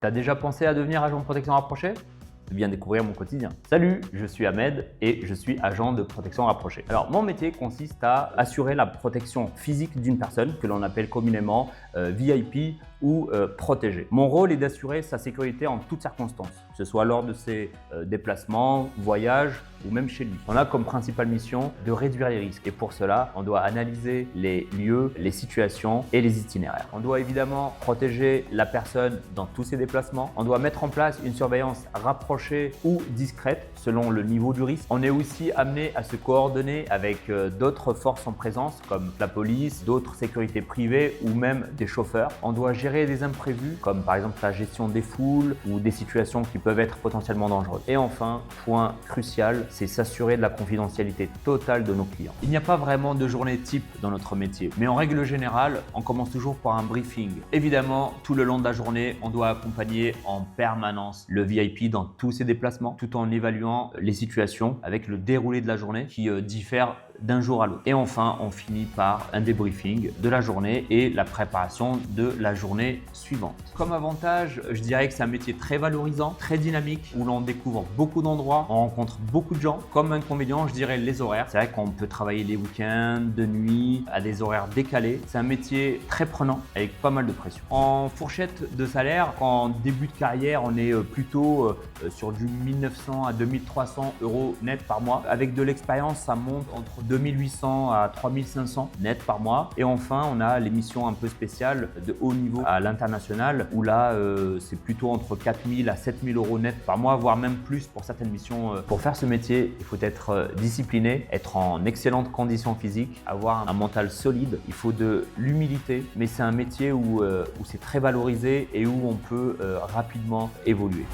T'as déjà pensé à devenir agent de protection rapprochée? Viens découvrir mon quotidien. Salut, je suis Ahmed et je suis agent de protection rapprochée. Alors, mon métier consiste à assurer la protection physique d'une personne que l'on appelle communément VIP ou protégé. Mon rôle est d'assurer sa sécurité en toutes circonstances, que ce soit lors de ses déplacements, voyages ou même chez lui. On a comme principale mission de réduire les risques et pour cela, on doit analyser les lieux, les situations et les itinéraires. On doit évidemment protéger la personne dans tous ses déplacements. On doit mettre en place une surveillance rapprochée ou discrète selon le niveau du risque. On est aussi amené à se coordonner avec d'autres forces en présence comme la police, d'autres sécurités privées ou même des chauffeurs. On doit gérer des imprévus comme par exemple la gestion des foules ou des situations qui peuvent être potentiellement dangereuses. Et enfin, point crucial, c'est s'assurer de la confidentialité totale de nos clients. Il n'y a pas vraiment de journée type dans notre métier, mais en règle générale, on commence toujours par un briefing. Évidemment, tout le long de la journée, on doit accompagner en permanence le VIP dans tous ses déplacements, tout en évaluant les situations avec le déroulé de la journée qui diffère d'un jour à l'autre. Et enfin, on finit par un débriefing de la journée et la préparation de la journée suivante. Comme avantage, je dirais que c'est un métier très valorisant, très dynamique, où l'on découvre beaucoup d'endroits, on rencontre beaucoup de gens. Comme inconvénient, je dirais les horaires. C'est vrai qu'on peut travailler les week-ends, de nuit, à des horaires décalés. C'est un métier très prenant, avec pas mal de pression. En fourchette de salaire, en début de carrière, on est plutôt sur du 1900 à 2300 euros net par mois. Avec de l'expérience, ça monte entre 2800 à 3500 net par mois. Et enfin, on a les missions un peu spéciales de haut niveau à l'international où là, c'est plutôt entre 4000 à 7000 euros net par mois, voire même plus pour certaines missions. Pour faire ce métier, il faut être discipliné, être en excellentes conditions physiques, avoir un mental solide. Il faut de l'humilité, mais c'est un métier où c'est très valorisé et où on peut rapidement évoluer.